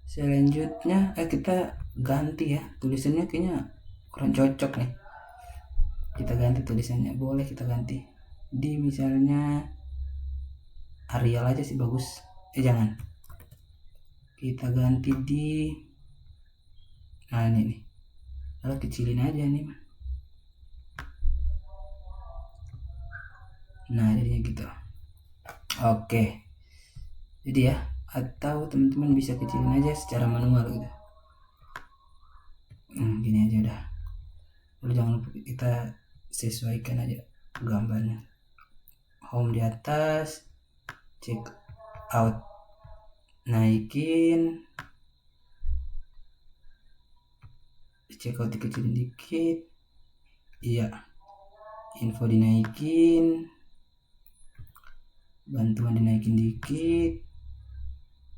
selanjutnya kita ganti ya, tulisannya kayaknya kurang cocok nih. Kita ganti tulisannya, boleh kita ganti di misalnya Arial aja sih bagus. Jangan, kita ganti di, nah ini nih, lalu kecilin aja nih. Nah, jadinya gitu. Oke, jadi ya, atau teman-teman bisa kecilin aja secara manual gitu. Gini aja udah. Lalu jangan lupa kita sesuaikan aja gambarnya. Home di atas, check out naikin, check out dikecilin dikit, iya, info dinaikin, bantuan dinaikin dikit,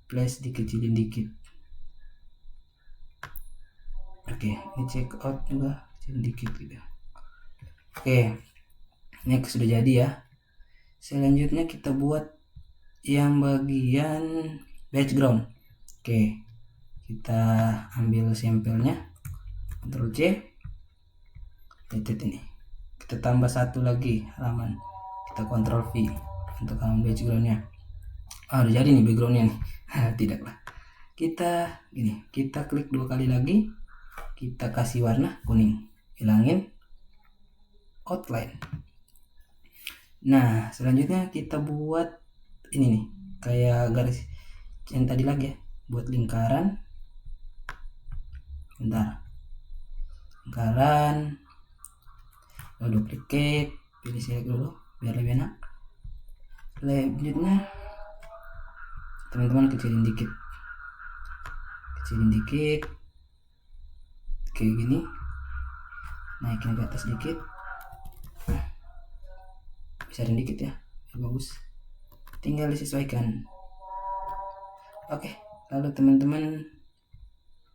plus dikecilin dikit. Oke, ini check out juga kecilin dikit gitu. Oke, next sudah jadi ya. Selanjutnya kita buat yang bagian background. Oke, kita ambil sampelnya, Ctrl C, ini kita tambah satu lagi halaman, kita Ctrl V untuk halaman backgroundnya. Udah jadi nih backgroundnya nih. Tidaklah, kita gini, kita klik 2 kali lagi, kita kasih warna kuning, hilangin outline. Nah, selanjutnya kita buat ini nih, kayak garis yang tadi lagi ya, buat lingkaran. Bentar, lingkaran, lalu duplicate, pilih select dulu biar lebih enak. Selanjutnya teman-teman kecilin dikit kayak gini, naikin ke atas dikit, besarin dikit ya biar bagus, tinggal disesuaikan. Oke, lalu teman-teman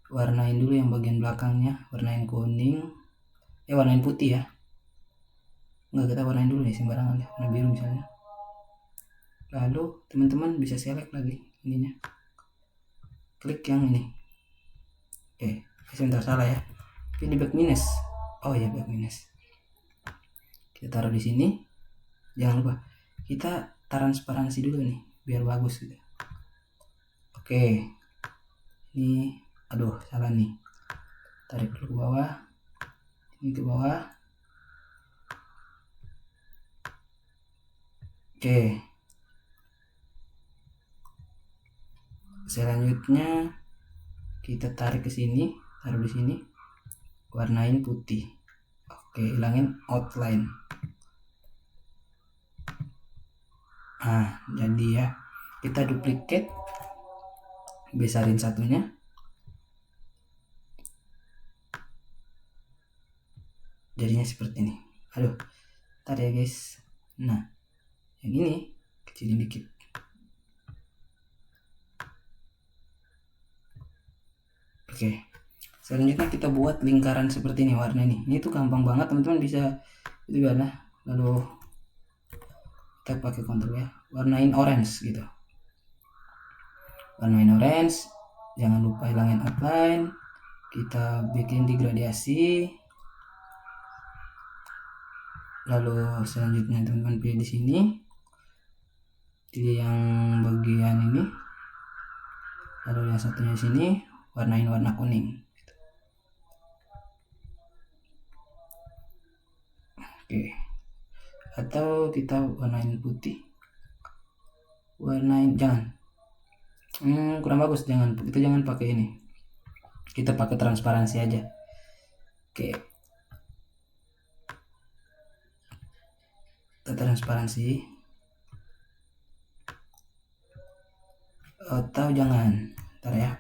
warnain dulu yang bagian belakangnya, warnain kuning, warnain putih ya, enggak, kita warnain dulu nih sembarangan ya, warna biru misalnya. Lalu teman-teman bisa select lagi ininya, klik yang ini. Sebentar, salah ya, pilih back minus. Oh ya, back minus kita taruh di sini. Jangan lupa kita transparansi dulu nih biar bagus gitu. Oke, ini aduh salah nih, tarik dulu ke bawah, ini ke bawah. Oke, selanjutnya kita tarik ke sini, taruh di sini, warnain putih. Oke, hilangin outline. Jadi ya, kita duplicate, besarin satunya, jadinya seperti ini. Aduh, ntar ya guys. Nah, yang ini kecilin dikit. Oke, selanjutnya kita buat lingkaran seperti ini, warna ini. Ini tuh gampang banget teman-teman, bisa itu ya. Lalu kita pakai kontrol ya, warnain orange gitu. Warnain orange, jangan lupa hilangin outline. Kita bikin digradasi. Lalu selanjutnya teman-teman pilih di sini, pilih yang bagian ini. Lalu yang satunya di sini warnain warna kuning. Oke. Atau kita warnain putih. Warnain jangan. Kurang bagus, jangan pakai ini. Kita pakai transparansi aja. Oke. Kita transparansi. Atau jangan. Ntar ya.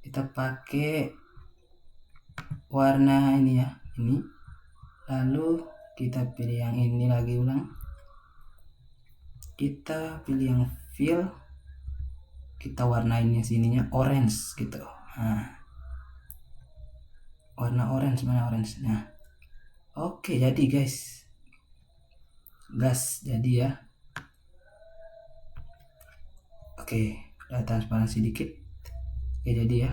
Kita pakai warna ini ya, ini. Lalu kita pilih yang ini lagi ulang. Kita pilih yang fill. Kita warnainnya sininya orange gitu. Warna orange, mana orange? Nah, oke, jadi guys, gas jadi ya. Oke, udah transparansi dikit. Oke, jadi ya,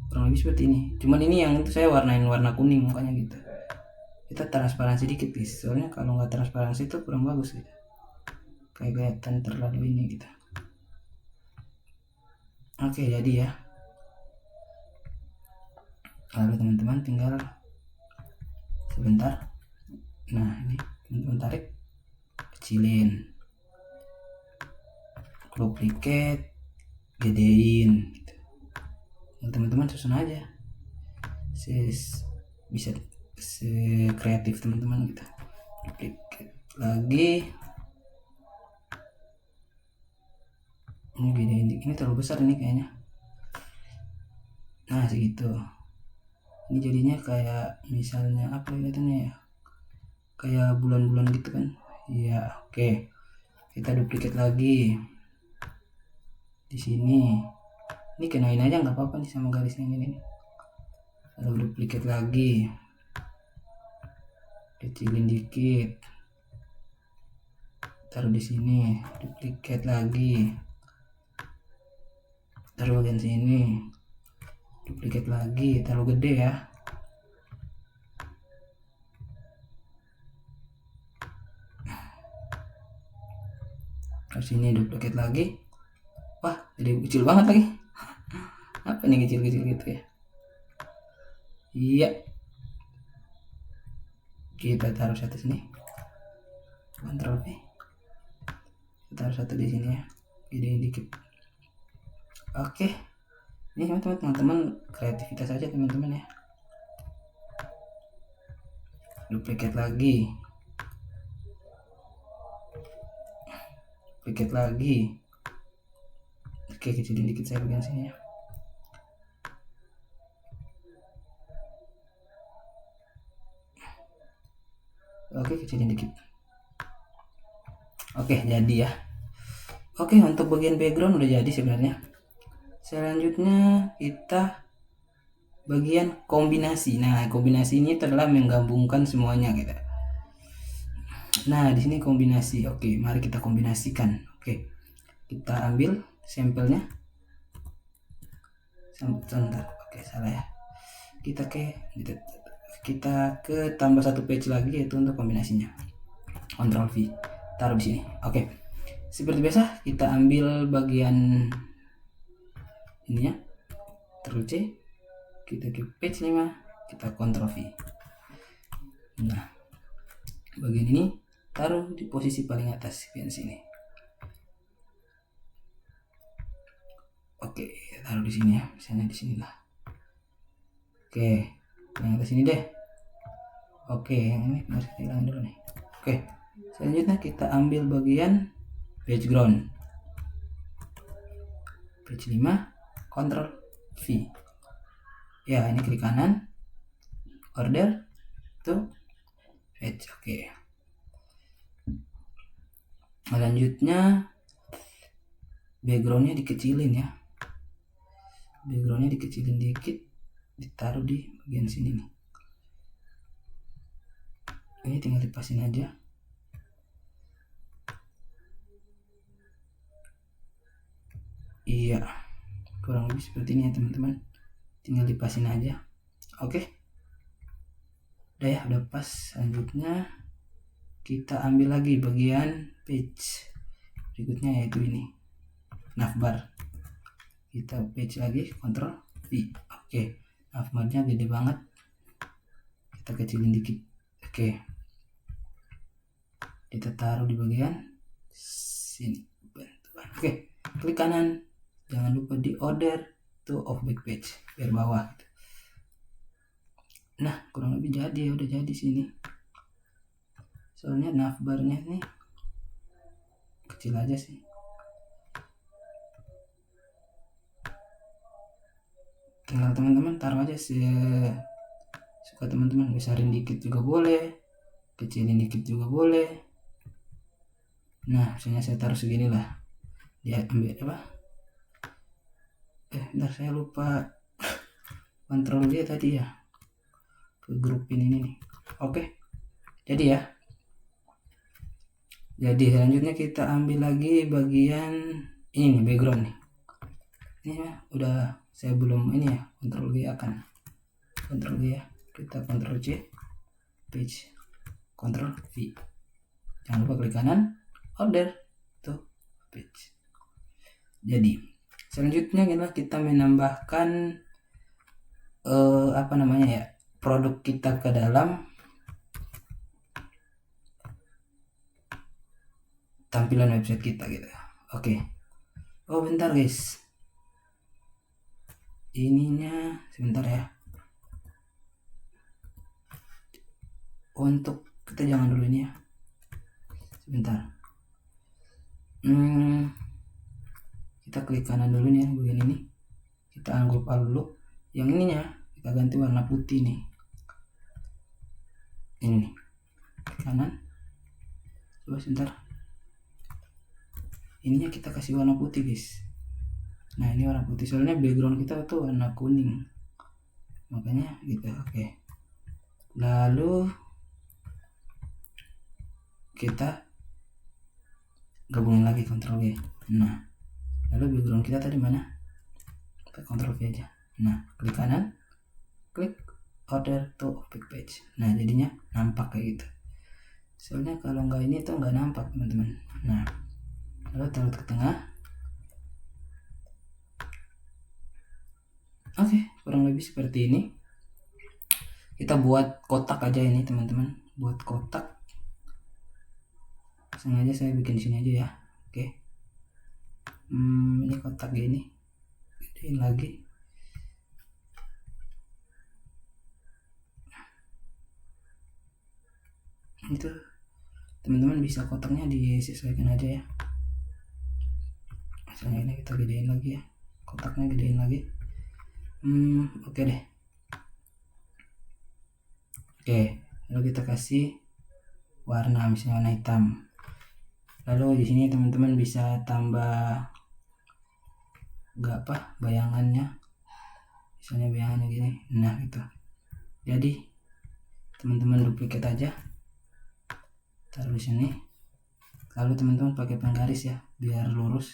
kurang lebih seperti ini. Cuman ini yang itu saya warnain warna kuning makanya gitu. Kita transparansi dikit guys, soalnya kalau nggak transparansi itu kurang bagus gitu, kayak kelihatan terlalu ini gitu. Oke, jadi ya. Lalu teman-teman tinggal sebentar. Nah, ini teman-teman tarik, kecilin, duplicate, gedein gitu. Teman-teman susun aja, bisa sekreatif teman-teman gitu. Duplicate lagi, ini gedein, ini terlalu besar ini kayaknya. Nah, segitu. Ini jadinya kayak misalnya apa kelihatannya ya, kayak bulan-bulan gitu kan ya. Oke, kita duplicate lagi di sini. Ini kenain aja nggak apa-apa nih sama garisnya ini. Lalu duplicate lagi, kecilin dikit, taruh di sini, duplicate lagi, taruh bagian sini, duplicate lagi, terlalu gede ya. Terus sini duplicate lagi. Wah, jadi kecil banget lagi. Apa nih kecil-kecil gitu ya? Iya. Kita taruh satu sini. Ctrl V. taruh satu di sini ya, gedein dikit. Oke, ini teman-teman kreativitas aja teman-teman ya. Duplicate lagi, oke, kecilin dikit saya bagian sini ya. Oke, kecilin dikit. Oke, jadi ya. Oke, untuk bagian background udah jadi sebenarnya. Selanjutnya kita bagian kombinasi. Nah, kombinasi ini adalah menggabungkan semuanya gitu. Nah, di sini kombinasi. Oke, mari kita kombinasikan. Oke, kita ambil sampelnya. Sebentar. Oke, salah ya. Kita ke tambah satu page lagi, yaitu untuk kombinasinya. Ctrl V, taruh di sini. Oke, seperti biasa kita ambil bagian ini ya, Ctrl C, kita ke page 5, kita Ctrl V. Nah, bagian ini taruh di posisi paling atas bagian sini. Oke, taruh di sini ya, misalnya di sini lah. Oke, yang atas sini deh. Oke, yang ini harus kita hilangin dulu nih. Oke, selanjutnya kita ambil bagian background, page 5, Ctrl V. Ya, ini klik kanan, order to page. Oke, selanjutnya backgroundnya dikecilin ya, dikit, ditaruh di bagian sini nih. Ini tinggal dipasin aja. Iya, kurang lebih seperti ini ya teman-teman, tinggal dipasin aja. Oke, udah ya, udah pas. Selanjutnya kita ambil lagi bagian page berikutnya, yaitu ini navbar. Kita page lagi, Ctrl V. Oke, navbarnya gede banget, kita kecilin dikit. Oke, kita taruh di bagian sini, bantuan. Oke, klik kanan, jangan lupa di order to of back page, biar bawah gitu. Nah, kurang lebih jadi ya, udah jadi sini. Soalnya navbarnya nih kecil aja sih. Tinggal teman-teman taruh aja suka teman-teman, besarin dikit juga boleh, kecilin dikit juga boleh. Nah, misalnya saya taruh segini lah, dia ambil apa, bentar, saya lupa kontrol dia tadi ya, ke grupin ini nih. Oke, jadi ya, jadi selanjutnya kita ambil lagi bagian ini nih, background nih. Ini ya, udah saya belum ini ya, Ctrl G akan Ctrl G ya, kita Ctrl C, page, Ctrl V. Jangan lupa klik kanan, order to page. Jadi selanjutnya kita menambahkan apa namanya ya, produk kita ke dalam tampilan website kita gitu. Oke. Oh bentar guys, ininya sebentar ya, untuk kita jangan dulu ini ya, sebentar. Kita klik kanan dulu nih ya, bagian ini kita unggroup all dulu. Yang ininya kita ganti warna putih nih, ini nih, klik kanan, coba sebentar, ininya kita kasih warna putih guys. Nah ini warna putih, soalnya background kita tuh warna kuning, makanya gitu. Oke, lalu kita gabungin lagi, Ctrl G. Nah, lalu background kita tadi mana, kita Ctrl V aja. Nah, klik kanan, klik order to back page. Nah jadinya nampak kayak gitu. Soalnya kalau nggak ini tuh nggak nampak teman-teman. Nah, lalu taruh ke tengah. Oke, kurang lebih seperti ini. Kita buat kotak aja ini teman-teman, buat kotak. Sengaja saya bikin di sini aja ya. Oke. Ini kotak gini, gedein lagi. Itu teman-teman bisa kotaknya disesuaikan aja ya. Misalnya ini kita gedein lagi ya, kotaknya gedein lagi. Oke deh. Oke, lalu kita kasih warna, misalnya warna hitam. Lalu di sini teman-teman bisa tambah bayangannya, misalnya bayangannya gini. Nah gitu. Jadi teman-teman duplikat aja, taruh di sini. Lalu teman-teman pakai penggaris ya, biar lurus.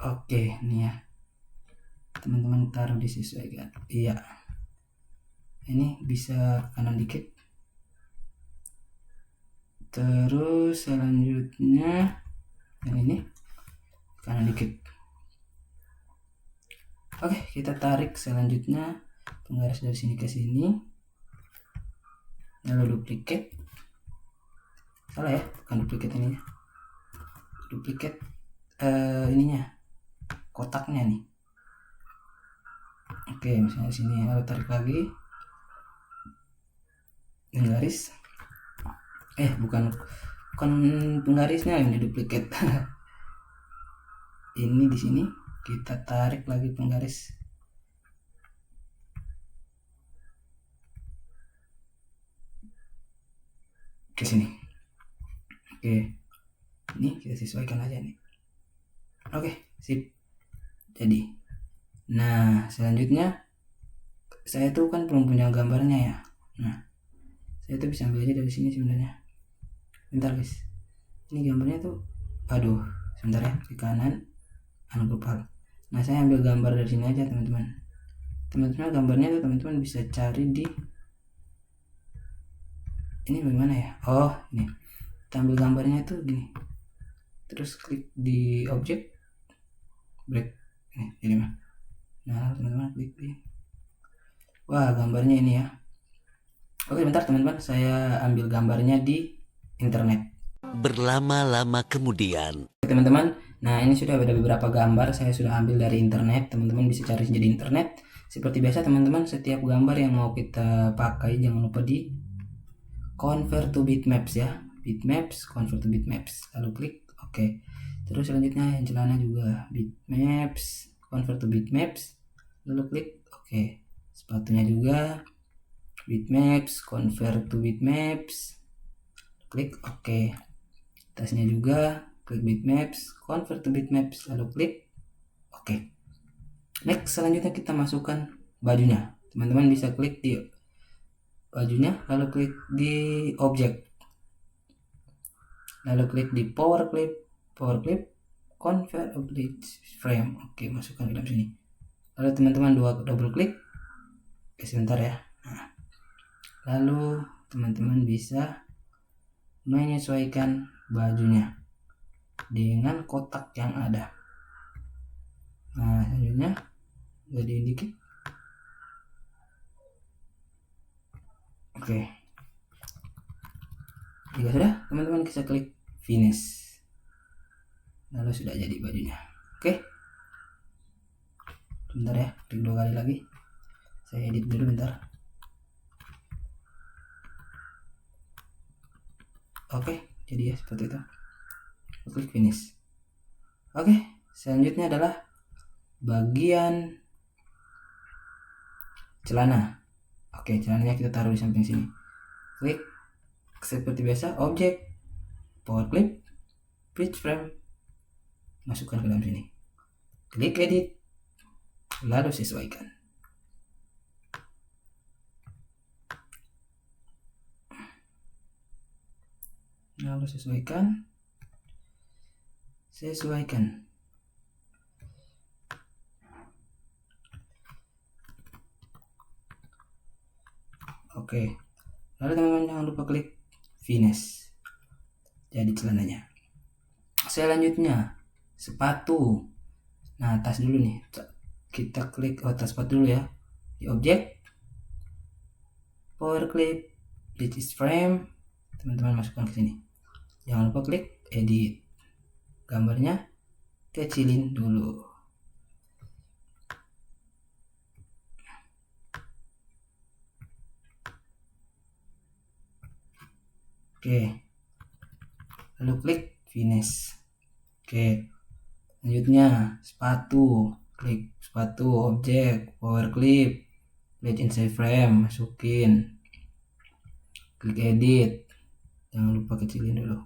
Oke, ini ya. Teman-teman taruh disesuaikan. Iya. Ini bisa kanan dikit. Terus selanjutnya yang ini kanan dikit. Oke, kita tarik selanjutnya penggaris dari sini ke sini. Lalu duplikat. Salah ya, bukan duplikat ininya. Duplikat ininya, kotaknya nih. Oke, misalnya sini, lalu tarik lagi penggaris. Bukan penggarisnya, ini duplikat. Ini di sini kita tarik lagi penggaris. Ke sini. Oke. Ini kita sesuaikan aja nih. Oke, sip. Jadi, nah selanjutnya saya tuh kan belum punya gambarnya ya. Nah, saya tuh bisa ambil aja dari sini sebenarnya. Bentar guys, ini gambarnya tuh, sebentar ya, di kanan ungroupal. Nah, saya ambil gambar dari sini aja teman-teman. Teman-teman gambarnya tuh teman-teman bisa cari di ini bagaimana ya? Oh, ini. Kita ambil gambarnya tuh gini. Terus klik di objek, break. Jadi mah. Nah, teman-teman klik di. Wah, gambarnya ini ya. Oke, bentar teman-teman, saya ambil gambarnya di internet. Berlama-lama kemudian. Teman-teman, nah ini sudah ada beberapa gambar saya sudah ambil dari internet. Teman-teman bisa cari di internet. Seperti biasa teman-teman, setiap gambar yang mau kita pakai jangan lupa di convert to bitmaps ya. Bitmaps, convert to bitmaps. Lalu klik oke. Terus selanjutnya yang celana juga bitmaps, convert to bitmaps. Lalu klik oke. Sepatunya juga bitmaps, convert to bitmaps. Klik oke. Tasnya juga klik bitmaps, convert to bitmaps, lalu klik oke. Next, selanjutnya kita masukkan bajunya. Teman-teman bisa klik di bajunya, lalu klik di objek, lalu klik di power clip, convert object frame. Oke, masukkan ke dalam sini. Lalu teman-teman double klik. Sebentar ya. Nah, lalu teman-teman bisa menyesuaikan bajunya dengan kotak yang ada. Nah, selanjutnya jadi dikit. Oke. Jika sudah, teman-teman bisa klik finish. Lalu sudah jadi bajunya. Oke. Bentar ya, klik 2 kali lagi. Saya edit dulu bentar. Oke, jadi ya seperti itu. Klik finish. Oke, selanjutnya adalah bagian celana. Oke, celananya kita taruh di samping sini. Klik seperti biasa, objek, power clip, bridge frame, masukkan ke dalam sini. Klik edit, lalu sesuaikan. Lalu sesuaikan. Oke. Lalu teman-teman jangan lupa klik finish. Jadi celananya. Selanjutnya sepatu. Nah, tas dulu nih. Kita klik tas sepatu dulu ya. Di objek, power clip, bridge frame. Teman-teman masukkan ke sini. jangan lupa klik edit, gambarnya kecilin dulu. Oke, lalu klik finish. Oke, selanjutnya sepatu, klik sepatu, objek, power clip, klik inside frame, masukin, klik edit, jangan lupa kecilin dulu.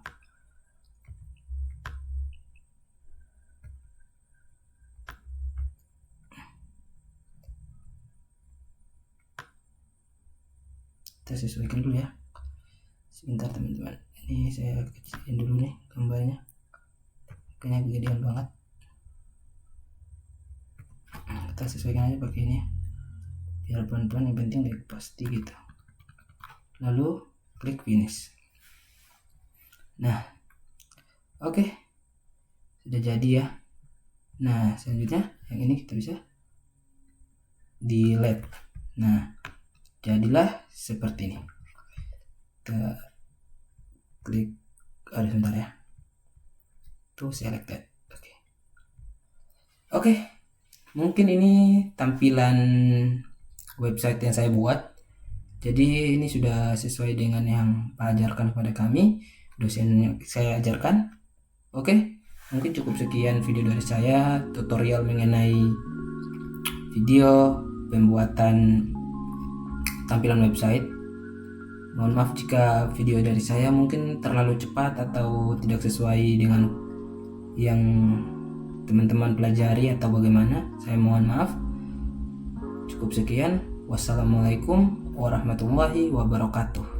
Kita sesuaikan dulu ya, sebentar teman-teman, ini saya kecilin dulu nih gambarnya, kayaknya kegedean banget. Kita sesuaikan aja pakai ini biar pelan-pelan, yang penting udah pasti gitu. Lalu klik finish. Nah, oke, sudah jadi ya. Nah, selanjutnya yang ini kita bisa delete. Nah, jadilah seperti ini. Kita klik, sebentar ya, tuh selected. Oke, mungkin ini tampilan website yang saya buat. Jadi ini sudah sesuai dengan yang Pak ajarkan kepada kami, dosen yang saya ajarkan. Oke, mungkin cukup sekian video dari saya, tutorial mengenai video pembuatan tampilan website. Mohon maaf jika video dari saya mungkin terlalu cepat atau tidak sesuai dengan yang teman-teman pelajari atau bagaimana. Saya mohon maaf. Cukup sekian. Wassalamualaikum warahmatullahi wabarakatuh.